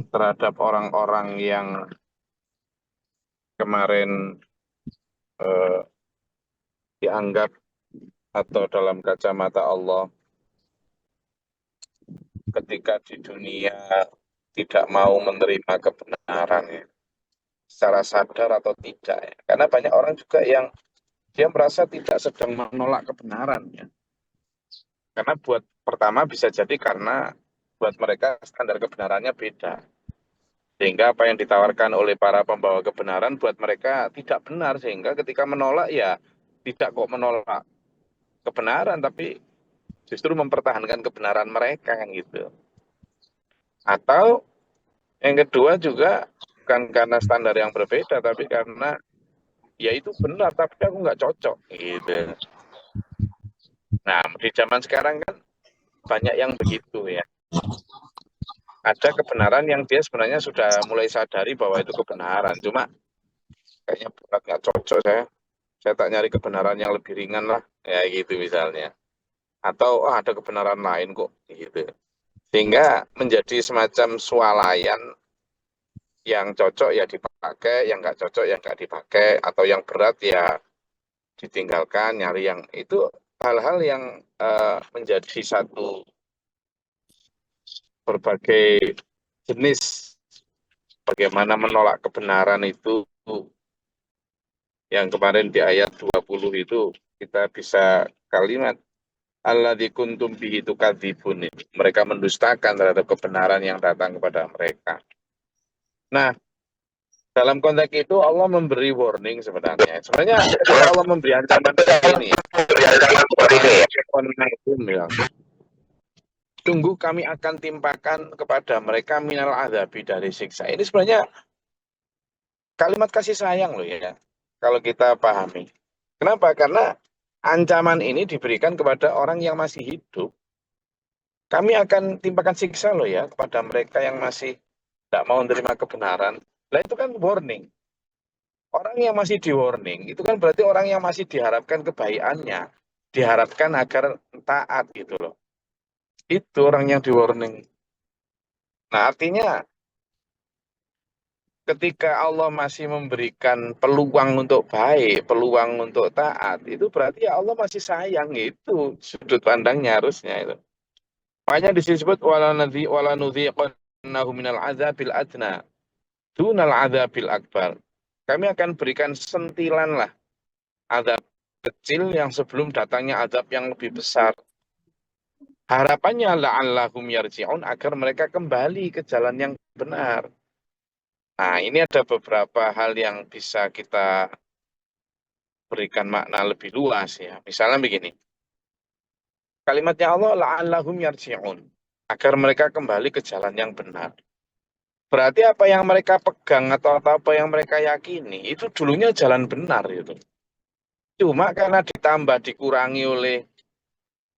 terhadap orang-orang yang kemarin eh, dianggap atau dalam kacamata Allah ketika di dunia tidak mau menerima kebenaran ya, secara sadar atau tidak ya. Karena banyak orang juga yang dia merasa tidak sedang menolak kebenaran ya. Karena buat pertama bisa jadi karena buat mereka standar kebenarannya beda. Sehingga apa yang ditawarkan oleh para pembawa kebenaran buat mereka tidak benar. Sehingga ketika menolak ya tidak kok menolak kebenaran, tapi justru mempertahankan kebenaran mereka kan gitu. Atau yang kedua juga bukan karena standar yang berbeda, tapi karena ya itu benar, tapi aku nggak cocok gitu. Nah, di zaman sekarang kan banyak yang begitu ya. Ada kebenaran yang dia sebenarnya sudah mulai sadari bahwa itu kebenaran, cuma kayaknya berat nggak cocok saya tak nyari kebenaran yang lebih ringan lah, ya gitu misalnya. Atau ada kebenaran lain kok gitu. Sehingga menjadi semacam swalayan yang cocok ya dipakai, yang nggak cocok ya nggak dipakai, atau yang berat ya ditinggalkan, nyari yang itu hal-hal yang menjadi satu berbagai jenis bagaimana menolak kebenaran itu yang kemarin di ayat 20 itu kita bisa kalimat alladzi kuntum bihi tukadzibun. Mereka mendustakan terhadap kebenaran yang datang kepada mereka. Nah, dalam konteks itu Allah memberi warning sebenarnya. Sebenarnya ketika Allah memberi ancaman seperti ini ya, bilang, tunggu kami akan timpakan kepada mereka minal azabi dari siksa. Ini sebenarnya kalimat kasih sayang loh ya, kalau kita pahami. Kenapa? Karena ancaman ini diberikan kepada orang yang masih hidup. Kami akan timpakan siksa loh ya kepada mereka yang masih tidak mau menerima kebenaran. Nah itu kan warning. Orang yang masih di warning, itu kan berarti orang yang masih diharapkan kebaikannya. Diharapkan agar taat gitu loh. Itu orang yang di warning. Nah artinya ketika Allah masih memberikan peluang untuk baik, peluang untuk taat, itu berarti ya Allah masih sayang itu sudut pandangnya harusnya itu. Makanya disebut walanudhiqannahu minal azabil adna dunal azabil akbar. Kami akan berikan sentilan lah azab kecil yang sebelum datangnya azab yang lebih besar. Harapannya la'allahum yarji'un agar mereka kembali ke jalan yang benar. Nah, ini ada beberapa hal yang bisa kita berikan makna lebih luas ya. Misalnya begini, kalimatnya Allah la'allahum yarji'un agar mereka kembali ke jalan yang benar. Berarti apa yang mereka pegang atau apa yang mereka yakini itu dulunya jalan benar itu. Cuma karena ditambah dikurangi oleh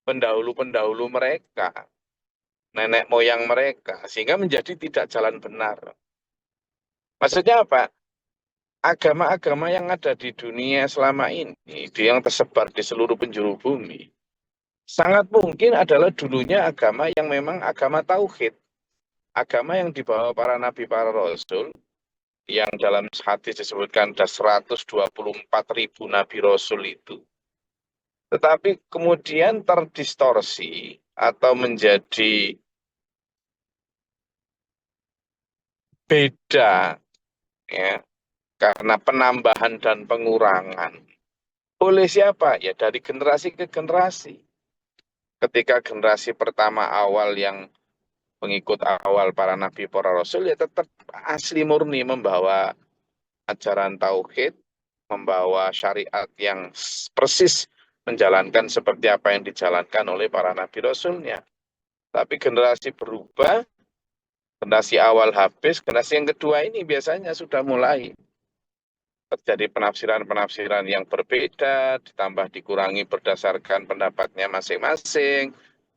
pendahulu-pendahulu mereka, nenek moyang mereka, sehingga menjadi tidak jalan benar. Maksudnya apa? Agama-agama yang ada di dunia selama ini, yang tersebar di seluruh penjuru bumi, sangat mungkin adalah dulunya agama yang memang agama tauhid. Agama yang dibawa para nabi, para rasul, yang dalam hadis disebutkan ada 124.000 nabi rasul itu. Tetapi kemudian terdistorsi atau menjadi beda ya karena penambahan dan pengurangan. Oleh siapa? Ya dari generasi ke generasi. Ketika generasi pertama awal yang pengikut awal para nabi para rasul ya tetap asli murni membawa ajaran tauhid, membawa syariat yang persis menjalankan seperti apa yang dijalankan oleh para nabi rasulnya. Tapi generasi berubah, generasi awal habis, generasi yang kedua ini biasanya sudah mulai terjadi penafsiran-penafsiran yang berbeda, ditambah dikurangi berdasarkan pendapatnya masing-masing,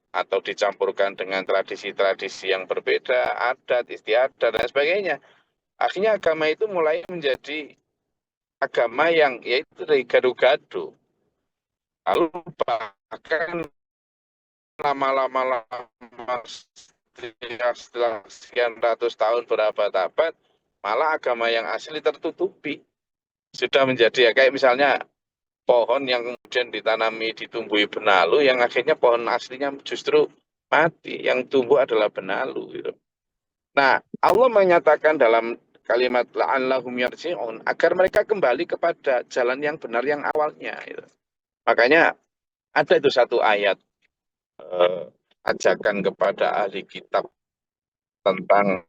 atau dicampurkan dengan tradisi-tradisi yang berbeda, adat, istiadat, dan sebagainya. Akhirnya agama itu mulai menjadi agama yang yaitu dari gado-gado. Lalu bahkan lama-lama setelah sekian ratus tahun berabad-abad, malah agama yang asli tertutupi. Sudah menjadi ya kayak misalnya pohon yang kemudian ditanami ditumbuhi benalu, yang akhirnya pohon aslinya justru mati, yang tumbuh adalah benalu gitu. Nah, Allah menyatakan dalam kalimat la'allahum yarji'un agar mereka kembali kepada jalan yang benar yang awalnya gitu. Makanya ada itu satu ayat eh, ajakan kepada ahli kitab tentang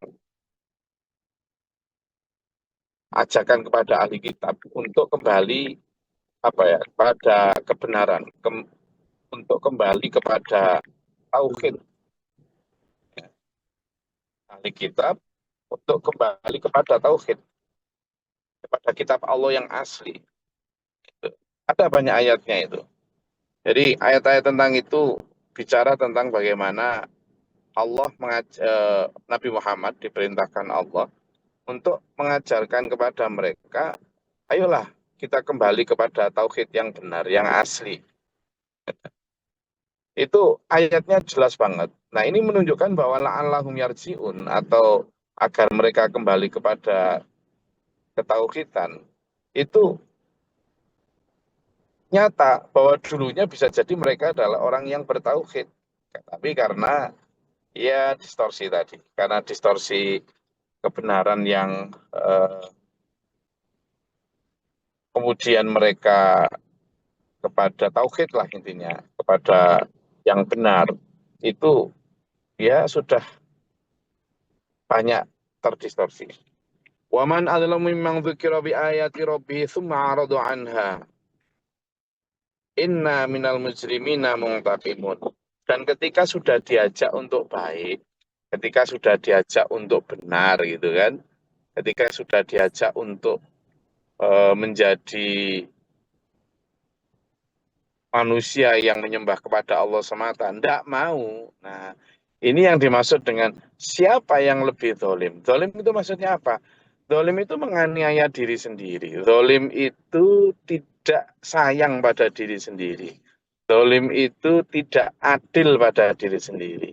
ajakan kepada ahli kitab untuk kembali apa ya kepada kebenaran, untuk kembali kepada tauhid. Ahli kitab untuk kembali kepada tauhid, kepada kitab Allah yang asli. Ada banyak ayatnya itu. Jadi ayat-ayat tentang itu bicara tentang bagaimana Nabi Muhammad diperintahkan Allah untuk mengajarkan kepada mereka, ayolah kita kembali kepada tauhid yang benar, yang asli. Itu ayatnya jelas banget. Nah, ini menunjukkan bahwa la'allahum yarji'un atau agar mereka kembali kepada ketauhidan itu nyata bahwa dulunya bisa jadi mereka adalah orang yang bertauhid. Tapi karena ya distorsi tadi, karena distorsi kebenaran yang kemudian mereka kepada tauhid lah intinya, kepada yang benar, itu ya sudah banyak terdistorsi. Waman adzlamu mimman dzukira bi ayati rabbih tsumma aradu anha. Inna minal mujrimina muntaqimun. Dan ketika sudah diajak untuk baik, ketika sudah diajak untuk benar gitu kan, ketika sudah diajak untuk menjadi manusia yang menyembah kepada Allah semata, tidak mau. Nah, ini yang dimaksud dengan siapa yang lebih dolim. Dolim itu maksudnya apa? Dolim itu menganiaya diri sendiri. Dolim itu tidak sayang pada diri sendiri. Dolim itu tidak adil pada diri sendiri.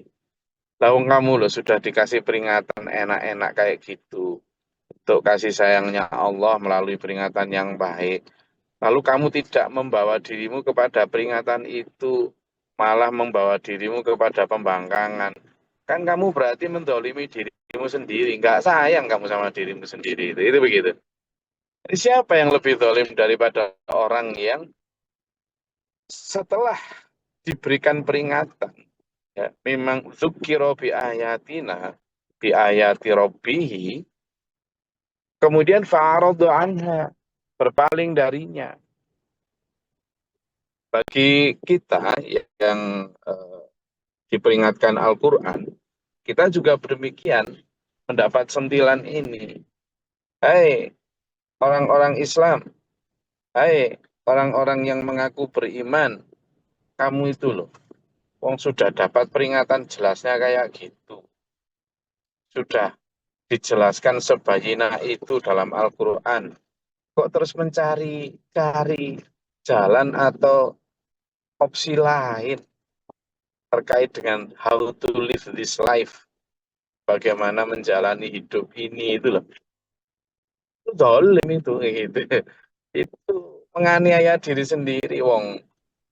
Lalu kamu loh sudah dikasih peringatan enak-enak kayak gitu. Untuk kasih sayangnya Allah melalui peringatan yang baik. Lalu kamu tidak membawa dirimu kepada peringatan itu, malah membawa dirimu kepada pembangkangan. Kan kamu berarti mendolimi dirimu sendiri. Nggak sayang kamu sama dirimu sendiri. Itu begitu. Jadi siapa yang lebih dolim daripada orang yang setelah diberikan peringatan, ya, memang zukiro bi ayatina, bi ayati robbihi, kemudian fa'aradu anha, berpaling darinya. Bagi kita yang diperingatkan Al-Quran, kita juga demikian mendapat sentilan ini. Hai orang-orang Islam, hai orang-orang yang mengaku beriman, kamu itu loh, wong sudah dapat peringatan jelasnya kayak gitu. Sudah dijelaskan sebayina itu dalam Al-Quran. Kok terus mencari jalan atau opsi lain terkait dengan how to live this life, bagaimana menjalani hidup ini itu loh. Itu dolim itu gitu. Itu menganiaya diri sendiri wong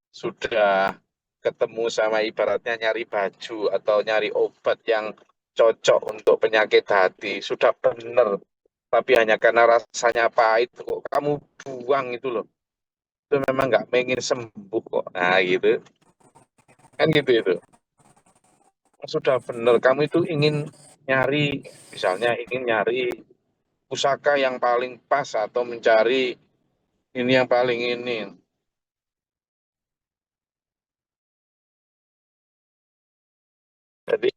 sudah ketemu sama ibaratnya nyari baju atau nyari obat yang cocok untuk penyakit hati, sudah benar, tapi hanya karena rasanya pahit kok kamu buang itu loh. Itu memang nggak pengen sembuh kok. Nah gitu. Kan gitu itu. Sudah benar kamu itu ingin nyari, misalnya ingin nyari pusaka yang paling pas atau mencari ini yang paling ini. Jadi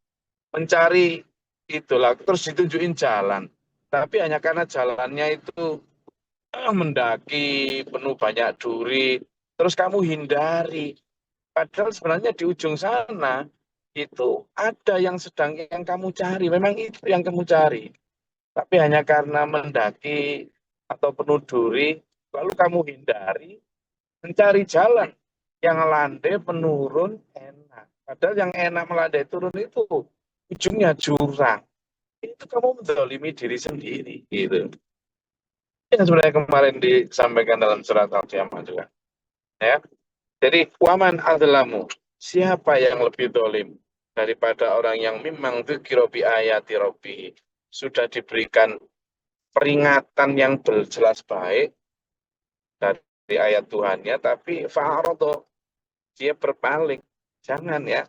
mencari itulah terus ditunjukin jalan. Tapi hanya karena jalannya itu mendaki penuh banyak duri, terus kamu hindari. Padahal sebenarnya di ujung sana itu ada yang sedang yang kamu cari. Memang itu yang kamu cari. Tapi hanya karena mendaki atau penuh duri, lalu kamu hindari, mencari jalan yang landai, penurun, enak. Padahal yang enak melandai turun itu ujungnya jurang. Itu kamu menzalimi diri sendiri, gitu. Yang sebenarnya kemarin disampaikan dalam surat Al-Qiyamah juga. Ya. Jadi, waman adlamu, siapa yang lebih dolim daripada orang yang memang dzikra bi ayati rabbih, sudah diberikan peringatan yang jelas baik dari ayat Tuhannya, tapi fa'arado, dia berpaling. Jangan ya.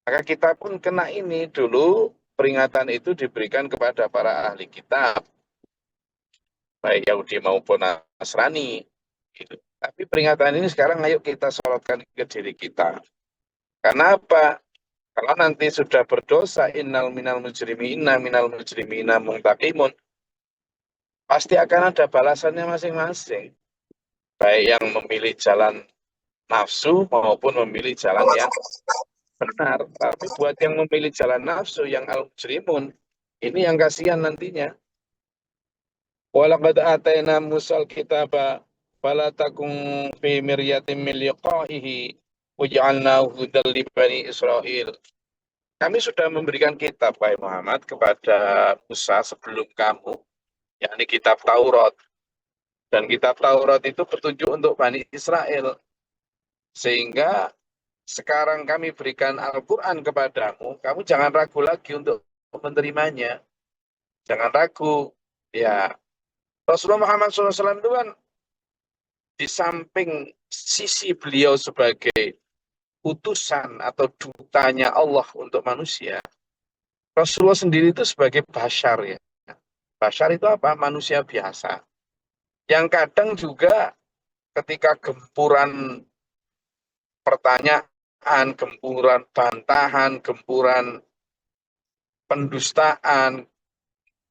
Maka kita pun kena ini dulu, peringatan itu diberikan kepada para ahli kitab, baik Yahudi maupun Nasrani. Gitu. Tapi peringatan ini sekarang ayo kita sorotkan ke diri kita. Karena apa? Kalau nanti sudah berdosa, innal minal mujrimina minal mujrimina muntaqimun, pasti akan ada balasannya masing-masing. Baik yang memilih jalan nafsu maupun memilih jalan yang benar. Tapi buat yang memilih jalan nafsu, yang al-mujrimun, ini yang kasihan nantinya. Walaqad atayna Musal kitaba fala takum fi miryatin min liqa'ihi waj'alnahu hudan li bani Israil. Kami sudah memberikan kitab, wahai Muhammad, kepada Musa sebelum kamu, yakni kitab Taurat. Dan kitab Taurat itu petunjuk untuk Bani Israel. Sehingga sekarang kami berikan Al-Quran kepadamu, kamu jangan ragu lagi untuk menerimanya. Jangan ragu. Ya, Rasulullah Muhammad SAW itu kan di samping sisi beliau sebagai utusan atau dutanya Allah untuk manusia, Rasulullah sendiri itu sebagai bashar ya. Bashar itu apa? Manusia biasa. Yang kadang juga ketika gempuran pertanyaan, gempuran bantahan, gempuran pendustaan,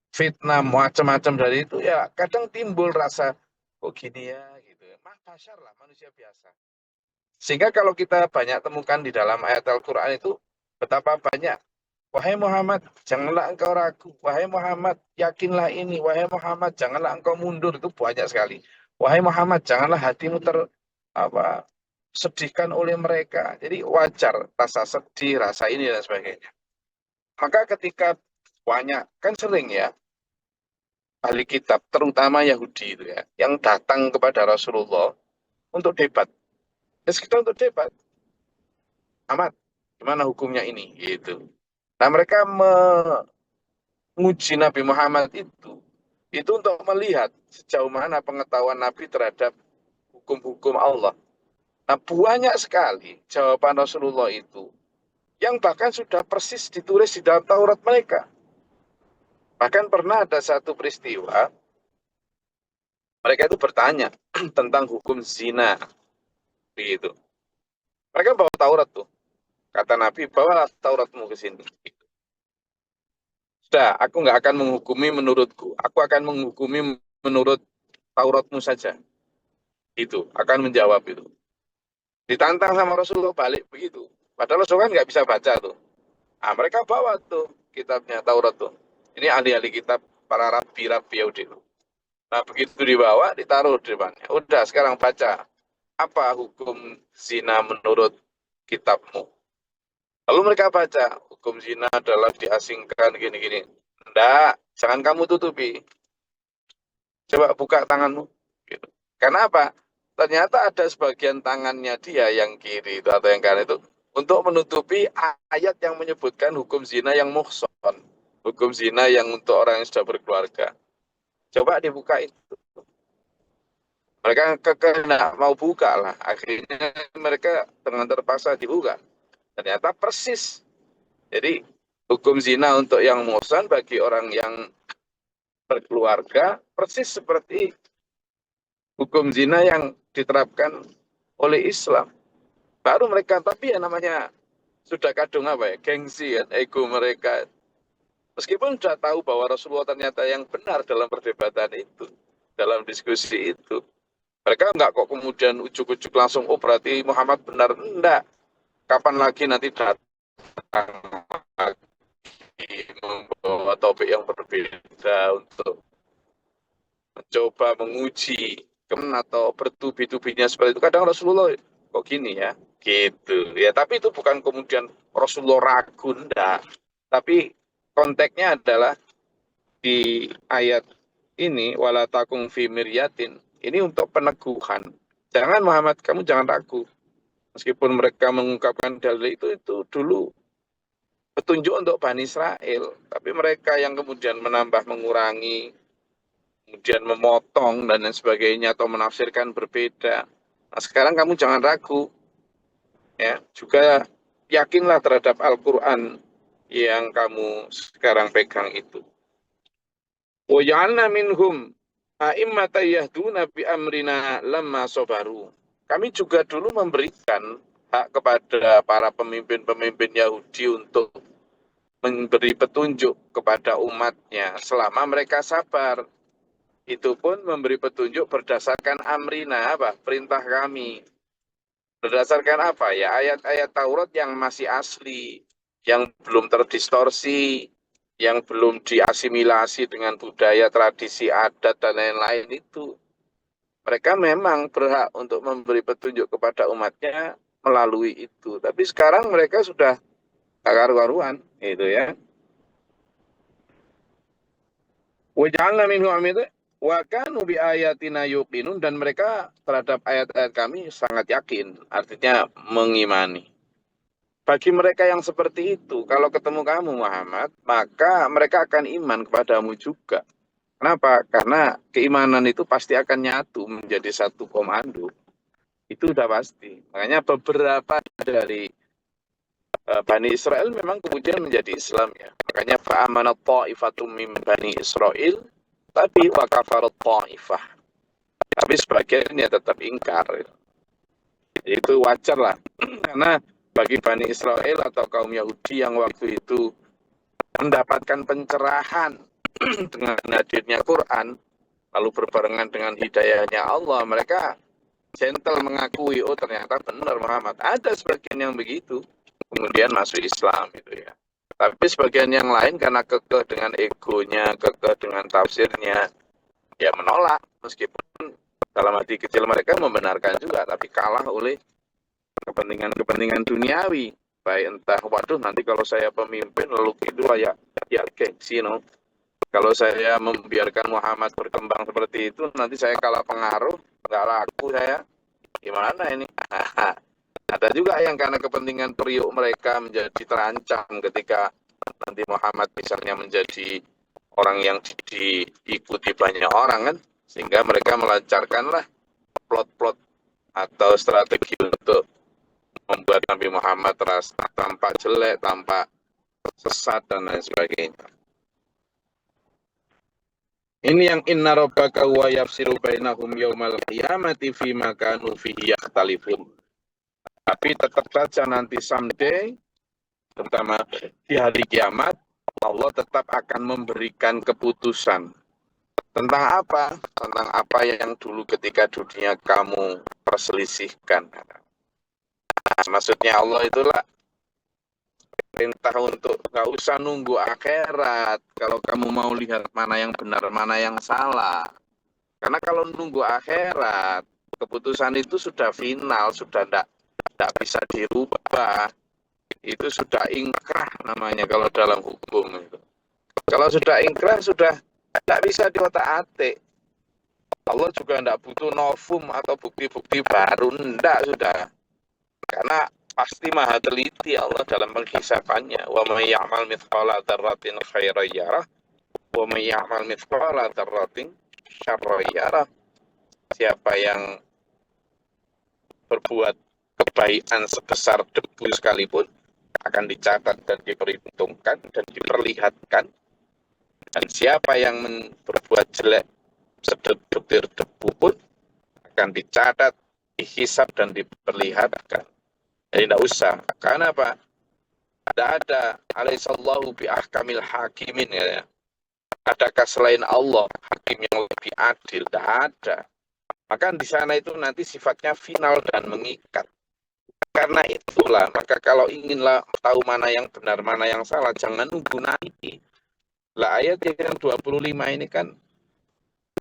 fitnah, macam-macam dari itu, ya kadang timbul rasa, kok gini ya, gitu. Bashar lah, manusia biasa. Sehingga kalau kita banyak temukan di dalam ayat Al-Quran itu, betapa banyak, wahai Muhammad, janganlah engkau ragu. Wahai Muhammad, yakinlah ini. Wahai Muhammad, janganlah engkau mundur. Itu banyak sekali. Wahai Muhammad, janganlah hatimu sedihkan oleh mereka. Jadi wajar rasa sedih, rasa ini dan sebagainya. Maka ketika banyak, kan sering ya, ahli kitab, terutama Yahudi itu ya, yang datang kepada Rasulullah untuk debat. Ya kita untuk debat. Amat, gimana hukumnya ini? Gitu. Nah mereka menguji Nabi Muhammad itu untuk melihat sejauh mana pengetahuan Nabi terhadap hukum-hukum Allah. Nah banyak sekali jawaban Rasulullah itu yang bahkan sudah persis ditulis di dalam Taurat mereka. Bahkan pernah ada satu peristiwa, mereka itu bertanya tentang hukum zina. Gitu. Mereka bawa Taurat tuh. Kata Nabi, bawalah Tauratmu ke sini. Sudah, aku nggak akan menghukumi menurutku. Aku akan menghukumi menurut Tauratmu saja. Itu, akan menjawab itu. Ditantang sama Rasulullah balik begitu. Padahal Rasulullah kan nggak bisa baca tuh. Nah, mereka bawa tuh kitabnya Taurat tuh. Ini ahli-ahli kitab para rabi-rabi Yahudi. Nah, begitu dibawa, ditaruh di depannya. Udah, sekarang baca. Apa hukum zina menurut kitabmu? Lalu mereka baca, hukum zina adalah diasingkan gini-gini. Enggak, jangan kamu tutupi. Coba buka tanganmu. Gitu. Karena apa? Ternyata ada sebagian tangannya dia yang kiri itu atau yang kanan itu untuk menutupi ayat yang menyebutkan hukum zina yang muhson. Hukum zina yang untuk orang yang sudah berkeluarga. Coba dibuka itu. Mereka kekeh mau buka lah. Akhirnya mereka dengan terpaksa dibuka. Ternyata persis. Jadi hukum zina untuk yang muhsan bagi orang yang berkeluarga persis seperti hukum zina yang diterapkan oleh Islam. Baru mereka, tapi ya namanya sudah kadung apa ya, gengsi ya, ego mereka. Meskipun sudah tahu bahwa Rasulullah ternyata yang benar dalam perdebatan itu, dalam diskusi itu. Mereka enggak kok kemudian ujuk-ujuk langsung, oh berarti Muhammad benar. Enggak. Kapan lagi nanti datang lagi membawa topik yang berbeda untuk mencoba menguji atau bertubi-tubinya seperti itu. Kadang Rasulullah kok gini ya, gitu ya. Tapi itu bukan kemudian Rasulullah ragu, enggak. Tapi konteksnya adalah di ayat ini wala takum fi miryatin. Ini untuk peneguhan. Jangan Muhammad, kamu jangan ragu. Meskipun mereka mengungkapkan dalil itu dulu petunjuk untuk Bani Israel, tapi mereka yang kemudian menambah mengurangi, kemudian memotong dan lain sebagainya atau menafsirkan berbeda. Nah, sekarang kamu jangan ragu, ya. Juga yakinlah terhadap Al-Qur'an yang kamu sekarang pegang itu. Wa ja'alna minhum a'immatan yahduna bi amrina lamma sabaru. Kami juga dulu memberikan hak kepada para pemimpin-pemimpin Yahudi untuk memberi petunjuk kepada umatnya selama mereka sabar. Itu pun memberi petunjuk berdasarkan amrina, apa? Perintah kami. Berdasarkan apa? Ya ayat-ayat Taurat yang masih asli, yang belum terdistorsi, yang belum diasimilasi dengan budaya, tradisi, adat, dan lain-lain itu. Mereka memang berhak untuk memberi petunjuk kepada umatnya melalui itu. Tapi sekarang mereka sudah karu-karuan, gitu ya. Waj'alna minhu amida wa kanu bi ayatina yuqinun, dan mereka terhadap ayat-ayat kami sangat yakin, artinya mengimani. Bagi mereka yang seperti itu, kalau ketemu kamu Muhammad, maka mereka akan iman kepadamu juga. Kenapa? Karena keimanan itu pasti akan nyatu menjadi satu komando. Itu udah pasti. Makanya beberapa dari Bani Israel memang kemudian menjadi Islam ya. Makanya fa'amanat ta'ifatum min Bani Israel, tapi wa kafarat ta'ifah. Tapi sebagiannya tetap ingkar. Itu wajar lah. Karena bagi Bani Israel atau kaum Yahudi yang waktu itu mendapatkan pencerahan dengan hadirnya Quran, lalu berbarengan dengan hidayahnya Allah, mereka gentle mengakui, oh ternyata benar Muhammad. Ada sebagian yang begitu, kemudian masuk Islam itu ya. Tapi sebagian yang lain karena kekeh dengan egonya, kekeh dengan tafsirnya, ya menolak. Meskipun dalam hati kecil mereka membenarkan juga, tapi kalah oleh kepentingan-kepentingan duniawi. Baik entah, waduh nanti kalau saya pemimpin lalu gitu ya gengsi, no. Kalau saya membiarkan Muhammad berkembang seperti itu, nanti saya kalah pengaruh, nggak laku saya. Gimana ini? Ada juga yang karena kepentingan periuk mereka menjadi terancam ketika nanti Muhammad misalnya menjadi orang yang diikuti banyak orang kan, sehingga mereka melancarkanlah plot-plot atau strategi untuk membuat Nabi Muhammad terasa tampak jelek, tampak sesat dan lain sebagainya. Ini yang inna rabbaka huwa yafsiru bainahum yaumal qiyamati fima kanu fihi yakhtalifun. Tapi tetap saja nanti someday, terutama di hari kiamat, Allah tetap akan memberikan keputusan. Tentang apa? Tentang apa yang dulu ketika dunia kamu perselisihkan. Nah, maksudnya Allah itulah perintah untuk nggak usah nunggu akhirat. Kalau kamu mau lihat mana yang benar, mana yang salah. Karena kalau nunggu akhirat, keputusan itu sudah final, sudah tidak bisa dirubah. Itu sudah ingkrah namanya kalau dalam hukum itu. Kalau sudah ingkrah, sudah tidak bisa diotak-atik. Allah juga tidak butuh novum atau bukti-bukti baru, tidak sudah. Karena pasti maha teliti Allah dalam penghisapannya. Wa may ya'mal mithqala dzarratin khairan yarah wa may ya'mal mithqala dzarratin syarran yarah. Siapa yang berbuat kebaikan sebesar debu sekalipun akan dicatat dan diperhitungkan dan diperlihatkan. Dan siapa yang berbuat jelek sedetik debu pun akan dicatat, dihisab dan diperlihatkan. Jadi tidak usah. Karena apa? Tidak ada. Alaihissallahu bi'ahkamil hakimin. Ya. Adakah selain Allah hakim yang lebih adil? Tidak ada. Maka di sana itu nanti sifatnya final dan mengikat. Karena itulah, maka kalau inginlah tahu mana yang benar, mana yang salah, jangan nunggu nanti. Lah ayat yang 25 ini kan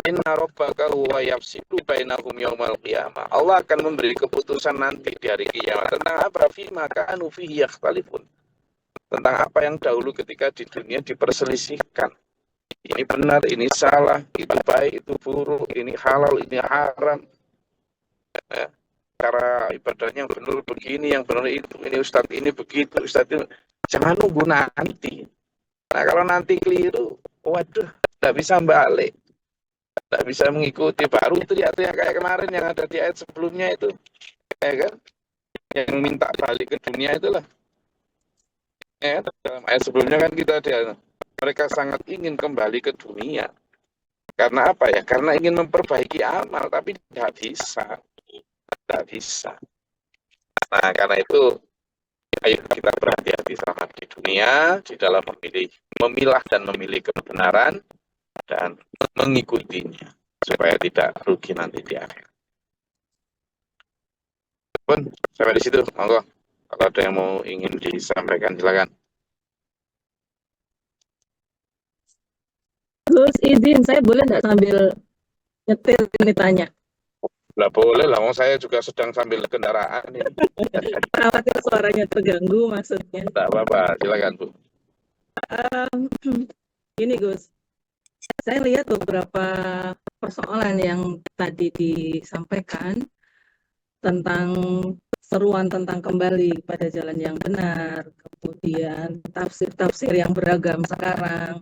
inna rabbaka huwa yafsilu bainahum yaumal qiyamah. Allah akan memberi keputusan nanti di hari kiamat tentang apa? Fima kanu fihi yakhtalifun. tentang apa yang dahulu ketika di dunia diperselisihkan. Ini benar, ini salah, itu baik, itu buruk, ini halal, ini haram. Ya, cara ibadahnya yang benar begini, yang benar itu, ini ustadz ini begitu, ustadz itu. Jangan nunggu nanti. Nah kalau nanti keliru, waduh, tidak bisa balik, tidak bisa mengikuti. Baru teriak-teriak kayak kemarin yang ada di ayat sebelumnya itu, ya kan? Yang minta balik ke dunia itulah. Ya, dalam ayat sebelumnya kan mereka sangat ingin kembali ke dunia. Karena apa ya? Karena ingin memperbaiki amal, tapi tidak bisa. Tidak bisa. Nah, karena itu, ayo kita berhati-hati sama di dunia, di dalam memilah dan memilih kebenaran, dan mengikutinya, supaya tidak rugi nanti di akhir. Pun, sampai di situ, monggo. Kalau ada yang mau ingin disampaikan, silakan. Gus, izin, saya boleh nggak sambil nyetir ini tanya? Lah boleh lah, saya juga sedang sambil kendaraan ini. Khawatir suaranya terganggu maksudnya. Tidak apa-apa, silakan Bu. Gini Gus, saya lihat beberapa persoalan yang tadi disampaikan tentang seruan tentang kembali pada jalan yang benar, kemudian tafsir-tafsir yang beragam sekarang.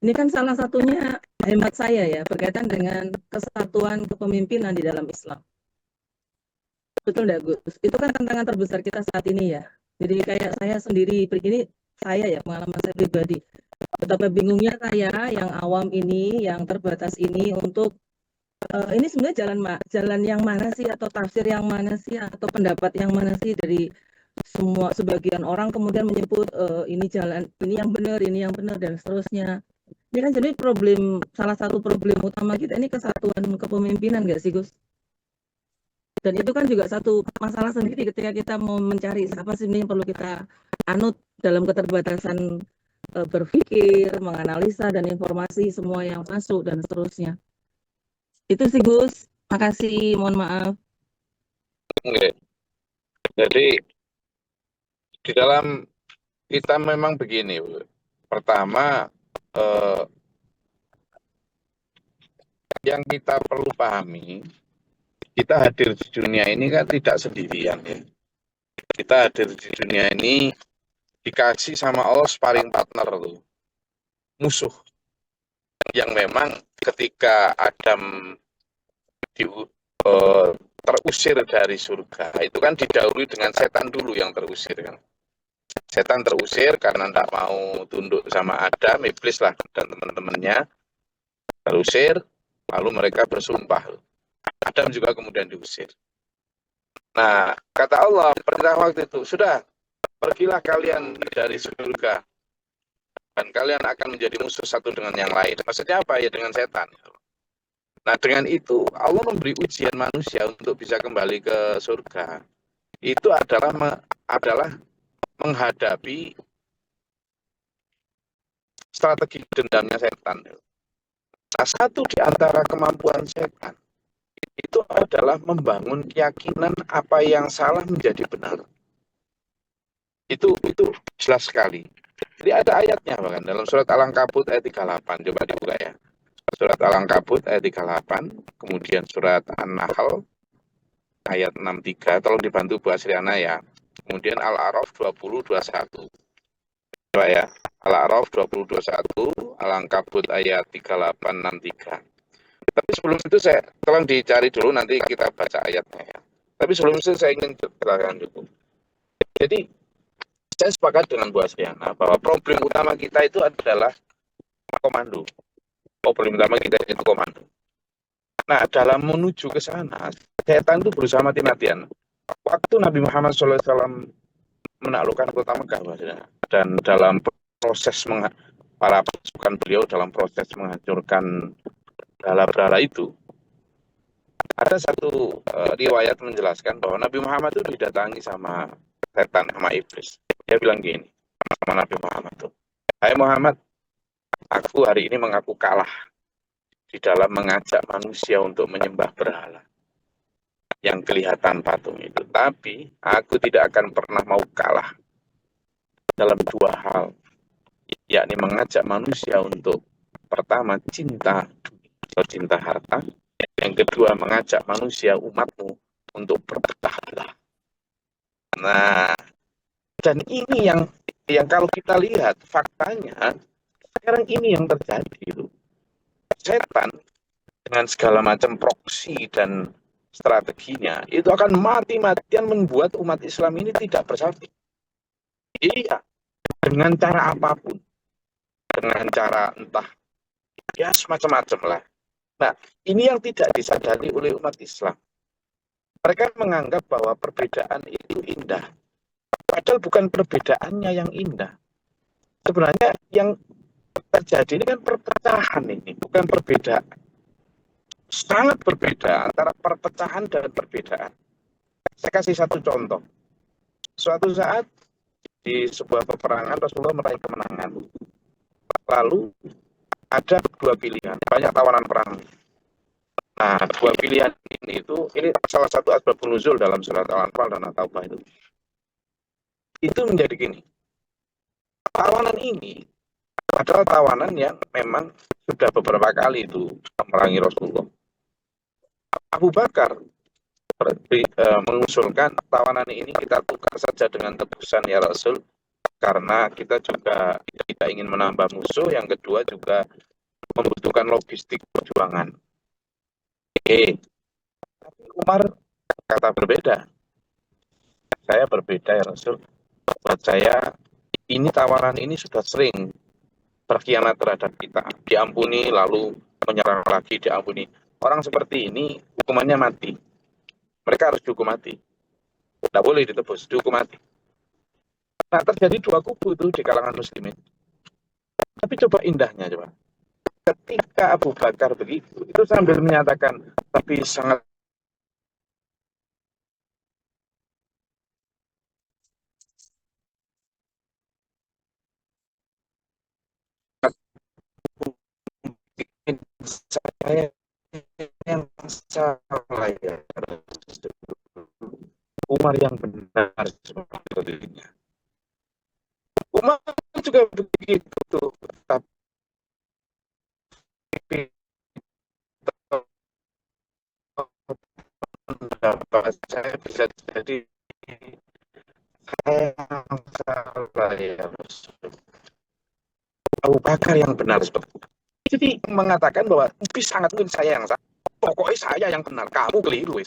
Ini kan salah satunya hemat saya ya, berkaitan dengan kesatuan kepemimpinan di dalam Islam. Betul nggak Gus? Itu kan tantangan terbesar kita saat ini ya. Jadi kayak saya sendiri, ini saya ya, pengalaman saya pribadi. Betapa bingungnya saya yang awam ini, yang terbatas ini untuk ini sebenarnya jalan yang mana sih, atau tafsir yang mana sih, atau pendapat yang mana sih dari sebagian orang kemudian menyebut ini jalan, ini yang benar dan seterusnya. Ini kan jadi salah satu problem utama kita ini kesatuan kepemimpinan nggak sih Gus? Dan itu kan juga satu masalah sendiri ketika kita mau mencari siapa sih yang perlu kita anut dalam keterbatasan berpikir, menganalisa, dan informasi semua yang masuk dan seterusnya. Itu sih Gus, makasih, mohon maaf. Oke. Jadi di dalam kita memang begini, Bu. Pertama, yang kita perlu pahami, kita hadir di dunia ini kan tidak sendirian ya. Kita hadir di dunia ini dikasih sama Allah sparring partner tuh, musuh. Yang memang ketika Adam terusir dari surga, itu kan didahului dengan setan dulu yang terusir kan. Setan terusir karena tidak mau tunduk sama Adam, iblis lah dan teman-temannya terusir, lalu mereka bersumpah. Adam juga kemudian diusir. Nah, kata Allah, perintah waktu itu, sudah, pergilah kalian dari surga, dan kalian akan menjadi musuh satu dengan yang lain. Maksudnya apa? Ya dengan setan. Nah, dengan itu, Allah memberi ujian manusia untuk bisa kembali ke surga. Itu adalah menghadapi strategi dendamnya setan. Nah, satu di antara kemampuan setan itu adalah membangun keyakinan apa yang salah menjadi benar. Itu jelas sekali. Jadi ada ayatnya bahkan dalam surat Al-Ankabut ayat 38. Coba dibuka ya. Surat Al-Ankabut ayat 38, kemudian surat An-Nahl ayat 63, tolong dibantu Bu Asriana ya. Kemudian Al-A'raf 20:21. Coba ya. Al-A'raf 20:21, Al-Ankabut ayat 3863. Tapi sebelum itu tolong dicari dulu, nanti kita baca ayatnya ya. Tapi sebelum itu saya ingin jelaskan dulu. Jadi saya sepakat dengan Bu Asriana bahwa problem utama kita itu adalah komando. Problem utama kita itu komando. Nah, dalam menuju ke sana, setan itu berusaha mati-matian. Waktu Nabi Muhammad SAW menaklukkan kota Mekah, dan dalam proses para pasukan beliau dalam proses menghancurkan berhala-berhala itu, ada satu riwayat menjelaskan bahwa Nabi Muhammad itu didatangi sama setan, sama iblis. Dia bilang gini sama Nabi Muhammad tuh, "Hai Muhammad, aku hari ini mengaku kalah di dalam mengajak manusia untuk menyembah berhala yang kelihatan patung itu. Tapi aku tidak akan pernah mau kalah dalam dua hal, yakni mengajak manusia untuk pertama cinta atau cinta harta, yang kedua mengajak manusia umatmu untuk berpetahlah. Nah, dan ini yang kalau kita lihat faktanya sekarang ini yang terjadi itu. Setan dengan segala macam proksi dan strateginya itu akan mati-matian membuat umat Islam ini tidak bersatu. Iya, dengan cara apapun, dengan cara entah ya semacam-macam lah. Nah, ini yang tidak disadari oleh umat Islam. Mereka menganggap bahwa perbedaan itu indah. Padahal bukan perbedaannya yang indah. Sebenarnya yang terjadi ini kan perpecahan ini, bukan perbedaan. Sangat berbeda antara perpecahan dan perbedaan. Saya kasih satu contoh. Suatu saat di sebuah peperangan Rasulullah meraih kemenangan. Lalu ada dua pilihan, banyak tawanan perang. Nah, dua pilihan ini salah satu asbabun nuzul dalam surat Al-Anfal dan At-Taubah itu. Itu menjadi gini. Tawanan ini adalah tawanan yang memang sudah beberapa kali itu memerangi Rasulullah. Abu Bakar mengusulkan tawanan ini kita tukar saja dengan tebusan ya Rasul, karena kita juga tidak ingin menambah musuh, yang kedua juga membutuhkan logistik perjuangan. Tapi Umar kata berbeda. Saya berbeda ya Rasul. Buat saya ini tawanan ini sudah sering berkhianat terhadap kita. Diampuni lalu menyerang lagi, diampuni. Orang seperti ini hukumannya mati. Mereka harus dihukum mati. Tidak boleh ditebus, dihukum mati. Nah, terjadi dua kubu itu di kalangan muslimin. Tapi coba indahnya coba. Ketika Abu Bakar begitu, itu sambil menyatakan, tapi sangat saya yang salah ya. Umar yang benar sebetulnya. Umar juga begitu, tapi pendapat saya bisa jadi saya yang salah ya. Abu Bakar yang benar seperti itu. Jadi mengatakan bahwa sangat mungkin saya yang salah. Pokoknya saya yang benar, kamu keliru.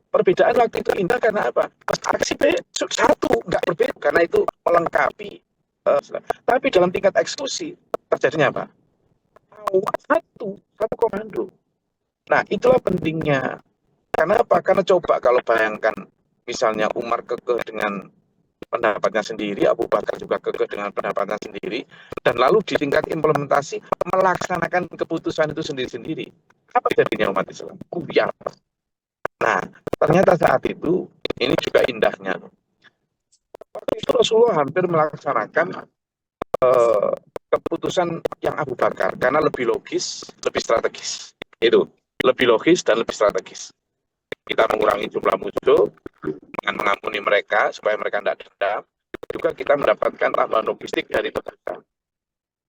Perbedaan waktu itu indah karena apa? Aksi satu, nggak berbeda karena itu melengkapi. Tapi dalam tingkat eksekusi terjadinya apa? Satu komando. Nah, itulah pentingnya. Karena apa? Karena coba kalau bayangkan misalnya Umar kekeh dengan pendapatnya sendiri, Abu Bakar juga kekeh dengan pendapatnya sendiri, dan lalu di tingkat implementasi melaksanakan keputusan itu sendiri-sendiri. Apa jadinya umat Islam? Kubiar. Nah, ternyata saat itu ini juga indahnya. Waktu itu Rasulullah hampir melaksanakan keputusan yang Abu Bakar karena lebih logis, lebih strategis. Itu lebih logis dan lebih strategis. Kita mengurangi jumlah musuh dengan mengampuni mereka supaya mereka tidak dendam. Juga kita mendapatkan tambahan logistik dari pedagang.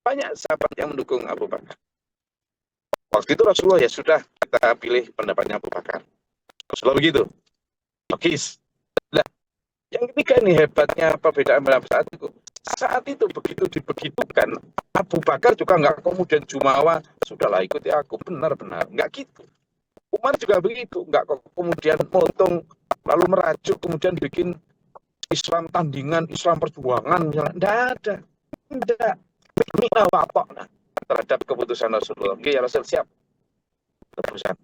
Banyak sahabat yang mendukung Abu Bakar. Waktu itu Rasulullah ya sudah, kita pilih pendapatnya Abu Bakar. Rasulullah begitu. Logis. Nah, yang ketiga nih hebatnya perbedaan pendapat saat itu. Saat itu begitu dibegitukan, Abu Bakar juga nggak kemudian jumawa, sudahlah ikuti aku, benar-benar. Nggak gitu. Umar juga begitu, nggak kemudian motong, lalu merajuk, kemudian bikin Islam tandingan, Islam perjuangan, nggak ada. Nggak. Mina wapokna terhadap keputusan Rasulullah. Oke, ya Rasul siap. Keputusan.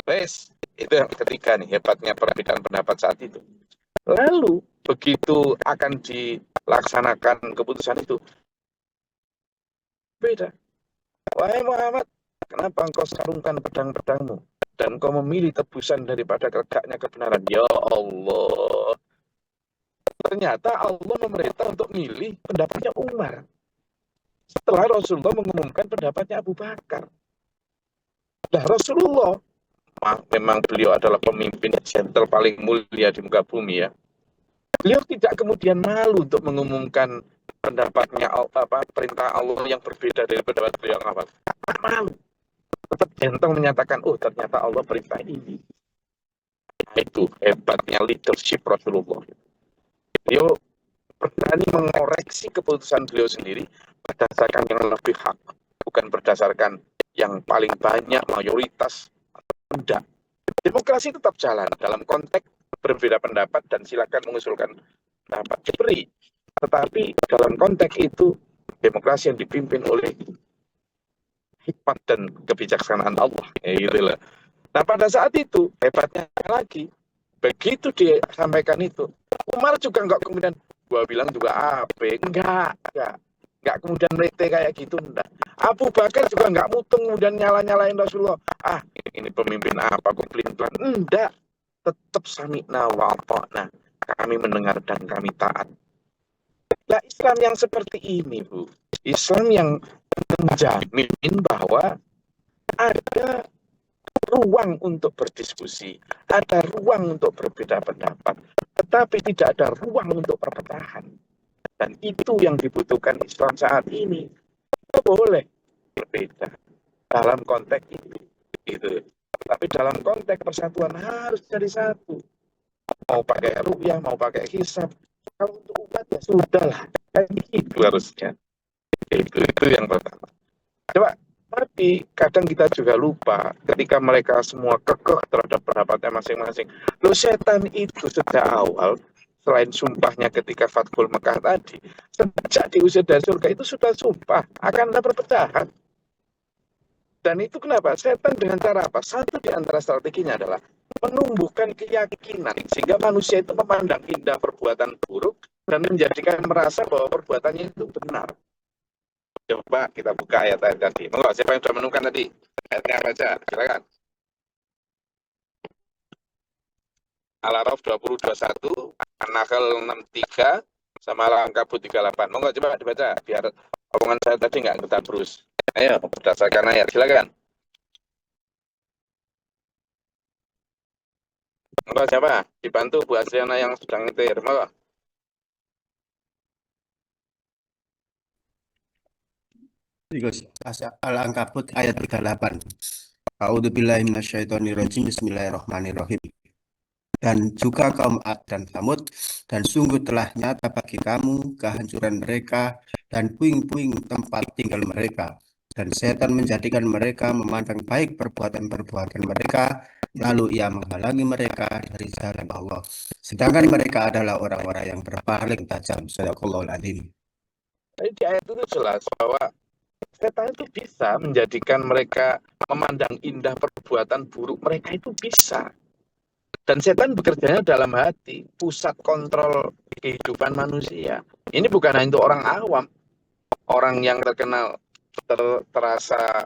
Wes, itu yang ketiga nih, hebatnya perbedaan pendapat saat itu. Lalu, begitu akan dilaksanakan keputusan itu, beda. Wahai Muhammad, kenapa engkau sarungkan pedang-pedangmu dan engkau memilih tebusan daripada tegaknya kebenaran? Ya Allah. Ternyata Allah memerintah untuk milih pendapatnya Umar. Setelah Rasulullah mengumumkan pendapatnya Abu Bakar. Nah, Rasulullah, memang beliau adalah pemimpin jenderal paling mulia di muka bumi ya. Beliau tidak kemudian malu untuk mengumumkan pendapatnya, perintah Allah yang berbeda dari pendapat beliau yang awal. Tak malu. Tetap gentong menyatakan, oh ternyata Allah perintah ini. Nah, itu hebatnya leadership Rasulullah. Beliau berani mengoreksi keputusan beliau sendiri berdasarkan yang lebih hak, bukan berdasarkan yang paling banyak, mayoritas. Tidak. Demokrasi tetap jalan dalam konteks berbeda pendapat dan silakan mengusulkan pendapat diberi. Tetapi dalam konteks itu demokrasi yang dipimpin oleh hikmat dan kebijaksanaan Allah. Gitu. Nah pada saat itu hebatnya lagi, begitu disampaikan itu, Umar juga enggak kemudian gua bilang juga apa, enggak kemudian merete kayak gitu, enggak. Abu Bakar juga enggak mutung kemudian nyalain Rasulullah. Ah ini pemimpin apa kok pelin-pelan, enggak. Tetap sami'na wa ata'na, kami mendengar dan kami taat. Nah Islam yang seperti ini Bu, Islam yang menjamin bahwa ada ruang untuk berdiskusi, ada ruang untuk berbeda pendapat, tetapi tidak ada ruang untuk perpecahan. Dan itu yang dibutuhkan Islam saat ini. Kita boleh berbeda dalam konteks itu, gitu. Tapi dalam konteks persatuan harus jadi satu. Mau pakai rupiah, mau pakai hisab, kalau untuk umat ya sudahlah. Itu harusnya. Itu yang pertama. Coba. Tapi kadang kita juga lupa ketika mereka semua kekeh terhadap pendapatnya masing-masing. Loh setan itu sejak awal, selain sumpahnya ketika Fathul Mekah tadi, sejak diusir dari surga itu sudah sumpah akan ada perpecahan. Dan itu kenapa? Setan dengan cara apa? Satu di antara strateginya adalah menumbuhkan keyakinan sehingga manusia itu memandang indah perbuatan buruk dan menjadikan merasa bahwa perbuatannya itu benar. Coba kita buka ayat-ayat tadi. Monggo, siapa yang sudah menemukan tadi? Ayatnya apa aja? Silakan. Al-A'raf 2021, An-Nahl 63, sama Al-Ankabut 38. Monggo coba dibaca biar omongan saya tadi nggak terus. Ayo, berdasarkan ayat. Silakan. Monggo siapa? Dibantu Bu Asriana yang sedang nyetir. Monggo. Al-Ankabut ayat 38. A'udzubillahi minasyaitonirrajim. Bismillahirrahmanirrahim. Dan juga kaum Ad dan Samud, dan sungguh telah nyata bagi kamu kehancuran mereka dan puing-puing tempat tinggal mereka. Dan setan menjadikan mereka memandang baik perbuatan-perbuatan mereka, lalu ia menghalangi mereka dari jalan Allah. Sedangkan mereka adalah orang-orang yang berpaling tajam. Shadaqallahul adzim. Jadi di ayat itu jelas bahwa setan itu bisa menjadikan mereka memandang indah perbuatan buruk mereka itu bisa. Dan setan bekerjanya dalam hati, pusat kontrol kehidupan manusia. Ini bukan hanya untuk orang awam, orang yang terkenal terasa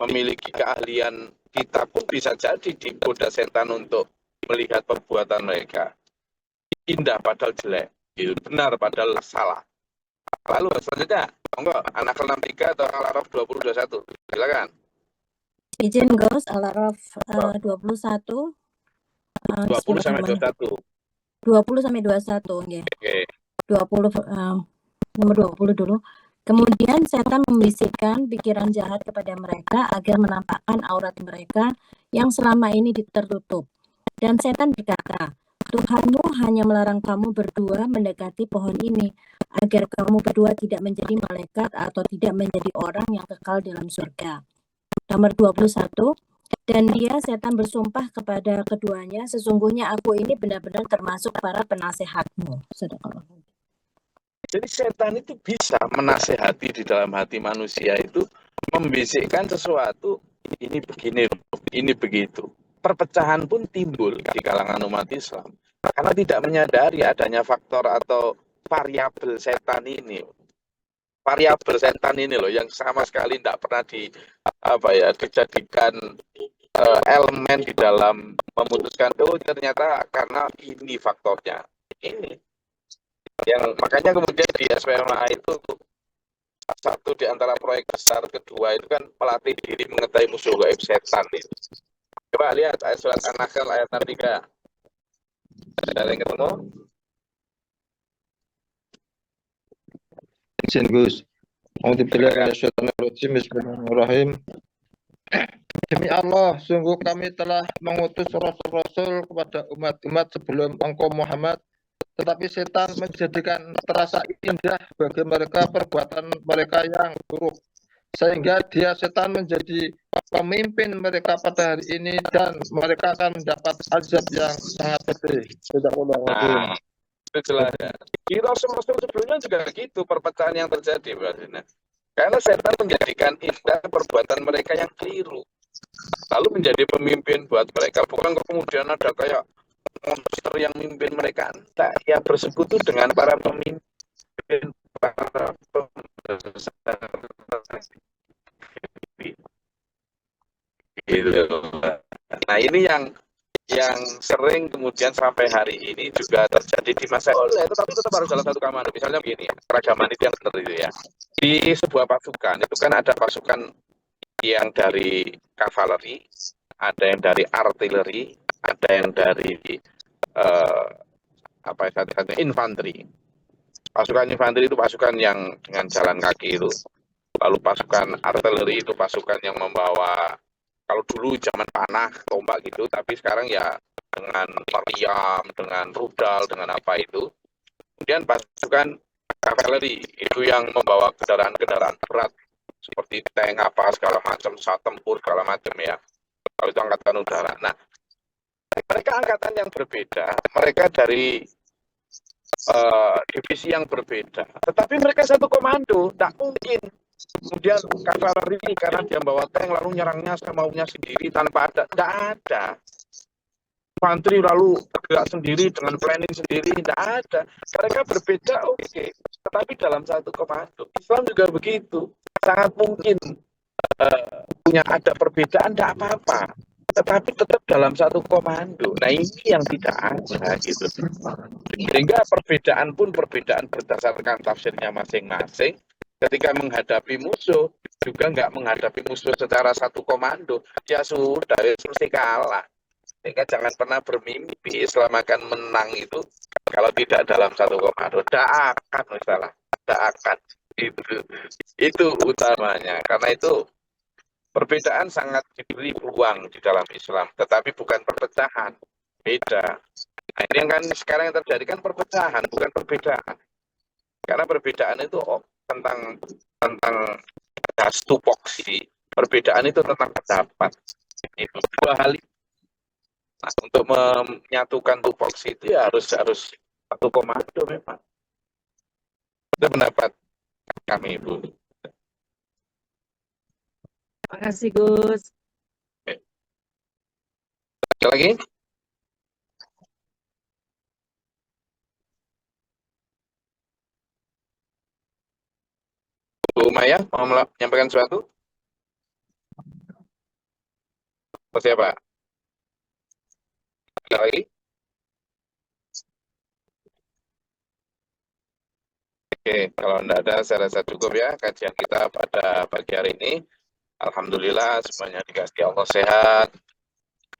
memiliki keahlian, kita pun bisa jadi digoda setan untuk melihat perbuatan mereka indah padahal jelek, benar padahal salah. Lalu selanjutnya, monggo An-Nahl 63 atau Al-A'raf 2021. Silakan. Izin Gus, Al-A'raf 21 20 sampai 21. 20 sampai 21 ya. Oke. 20 nomor 20 dulu. Kemudian setan membisikkan pikiran jahat kepada mereka agar menampakkan aurat mereka yang selama ini tertutup. Dan setan berkata, Tuhanmu hanya melarang kamu berdua mendekati pohon ini, agar kamu berdua tidak menjadi malaikat atau tidak menjadi orang yang kekal dalam surga. Nomor 21, dan dia setan bersumpah kepada keduanya, sesungguhnya aku ini benar-benar termasuk para penasehatmu. Sadaqallah. Jadi setan itu bisa menasehati di dalam hati manusia itu, membisikkan sesuatu, ini begini, ini begitu. Perpecahan pun timbul di kalangan umat Islam karena tidak menyadari adanya faktor atau variabel setan ini. Variabel setan ini loh yang sama sekali tidak pernah dijadikan elemen di dalam memutuskan, oh ternyata karena ini faktornya. Ini yang makanya kemudian di SPMA itu satu di antara proyek besar kedua itu kan pelatih diri mengetahui musuh gaib setan itu. Coba lihat ayat surat An-Nahl ayat 3. Ada yang ketemu? Izin Gus. Alhamdulillah Bismillahirrahmanirrahim. Demi Allah, sungguh kami telah mengutus rasul-rasul kepada umat-umat sebelum engkau Muhammad, tetapi setan menjadikan terasa indah bagi mereka perbuatan mereka yang buruk, sehingga setan menjadi pemimpin mereka pada hari ini dan mereka akan mendapat azab yang sangat pedih. Nah, itu jelas ya. Di rasul-rasul sebelumnya juga gitu perpecahan yang terjadi berarti. Karena setan menjadikan indah perbuatan mereka yang keliru, lalu menjadi pemimpin buat mereka. Bukan kemudian ada kayak monster yang memimpin mereka, entah yang bersekutu dengan para pemimpin, para pembesar. Gitu. Nah ini yang sering kemudian sampai hari ini juga terjadi di masa oleh, tetapi tetap harus dalam satu kamar. Misalnya begini, keragaman itu yang benar itu ya. Di sebuah pasukan itu kan ada pasukan yang dari kavaleri, ada yang dari artileri, ada yang dari infanteri. Pasukan infanteri itu pasukan yang dengan jalan kaki itu. Lalu pasukan artileri itu pasukan yang membawa, kalau dulu zaman panah, tombak gitu, tapi sekarang ya dengan meriam, dengan rudal, dengan apa itu. Kemudian pasukan kavaleri itu yang membawa kendaraan-kendaraan berat seperti tank apa segala macam, pesawat tempur segala macam ya. Kalau itu angkatan udara. Nah, mereka angkatan yang berbeda, mereka dari divisi yang berbeda, tetapi mereka satu komando, tak mungkin. Kemudian kavaleri karena dia bawa tank lalu nyerangnya semaunya sendiri tanpa ada, tidak ada. Infanteri lalu bergerak sendiri dengan planning sendiri, tidak ada. Mereka berbeda, oke, tetapi dalam satu komando. Islam juga begitu, sangat mungkin punya ada perbedaan, tidak apa-apa, tetapi tetap dalam satu komando. Nah ini yang tidak ada gitu. Sehingga perbedaan pun perbedaan berdasarkan tafsirnya masing-masing. Ketika menghadapi musuh juga nggak menghadapi musuh secara satu komando, ya sudah mesti kalah. Sehingga jangan pernah bermimpi Islam akan menang itu kalau tidak dalam satu komando. Tidak akan misalnya, tidak akan. Itu utamanya. Karena itu perbedaan sangat diberi peluang di dalam Islam, tetapi bukan perpecahan. Beda. Nah, ini yang kan sekarang yang terjadi kan perpecahan, bukan perbedaan. Karena perbedaan itu tentang tupoksi, perbedaan itu tentang pendapat. Itu dua hal. Nah, untuk menyatukan tupoksi itu ya harus satu komando memang. Itu pendapat kami, Bu. Terima kasih, Gus. Ada lagi? Bu Maya mau menyampaikan sesuatu? Siapa? Ada lagi? Oke, kalau tidak ada saya rasa cukup ya kajian kita pada pagi hari ini. Alhamdulillah semuanya dikasih Allah sehat,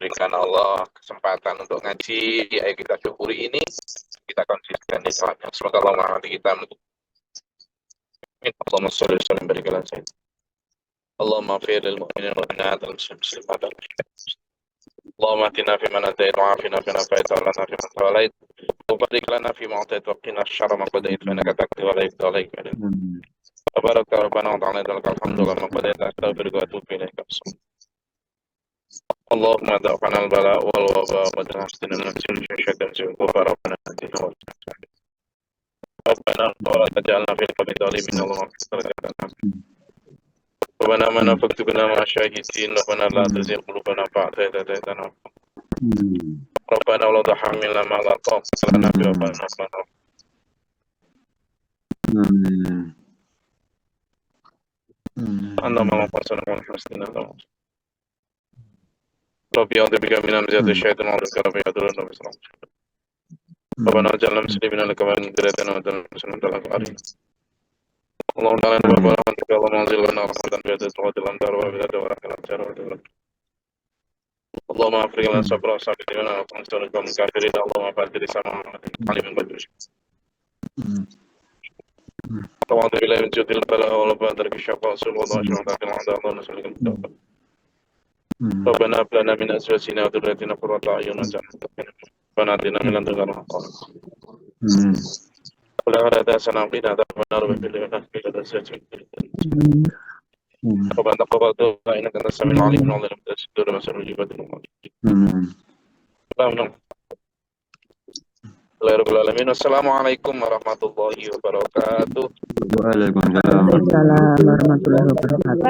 berikan Allah kesempatan untuk ngaji. Ayo kita syukuri ini, kita konsisten di salatnya. Semoga Allah merahmati kita. Allahumma sholli wa sallim barik ala sayyidina. Allahumma fir lil mu'minin wal mu'minat wal muslimin wal muslimat. Allahumma atina fi man hadayt wa afina fi man afayt wa lana fi man tawallayt. Wa barik lana fi ma atayt wa qina syarra ma qadayt fa innaka taqdi wa la yuqda alayk. Tabarak rabbana wa ta'ala lakal hamdu kama qadayt astaghfiruka wa atubu ilaik. Allahumma da'fana al-bala wal waba wa tahsina min syaitan wa rabbana atina wa ربنا ولا تجعلنا في القوم الظالمين اللهم ربنا ما نفقتنا مع الشاهدين ربنا لا تزغ قلوبنا بعد إذ هديتنا ربنا ولا تحملنا ما لا طاقة لنا به واعف عنا اللهم انصرنا على فلسطين ربي أعوذ بك من همزات الشياطين وأعوذ بك ربي يحضرون ربنا اجعلنا مسلمين لك ومن ذريتنا ومن مسلمين لك علينا اللهم تعالى بابا رحمتك اللهم انزل لنا رحمة في هذه الوقت الأمطار وبلاد ورحمة الأبصار اللهم أفرغ لنا صبرا وثبت لنا وانصر القوم الكافرين اللهم بارك لسان محمد علي من بدر أعوذ بالله من جود البلاء والوباء درك الشقاء سوء الوضع شهداء في الأعداء الله نسألك التوبة ربنا هب لنا من أزواجنا وذرياتنا قرة أعين واجعلنا للمتقين ربنا آتنا من لدنك رحمة ولا هذا سنعطينا عذاب النار وفي لنا في الأزواج ربنا تقبل توبة إنك أنت السميع العليم ونعوذ بك من الصدور وسر الجبال اللهم Bismillahirrahmanirrahim. Assalamualaikum warahmatullahi wabarakatuh. Waalaikumsalam warahmatullahi wabarakatuh.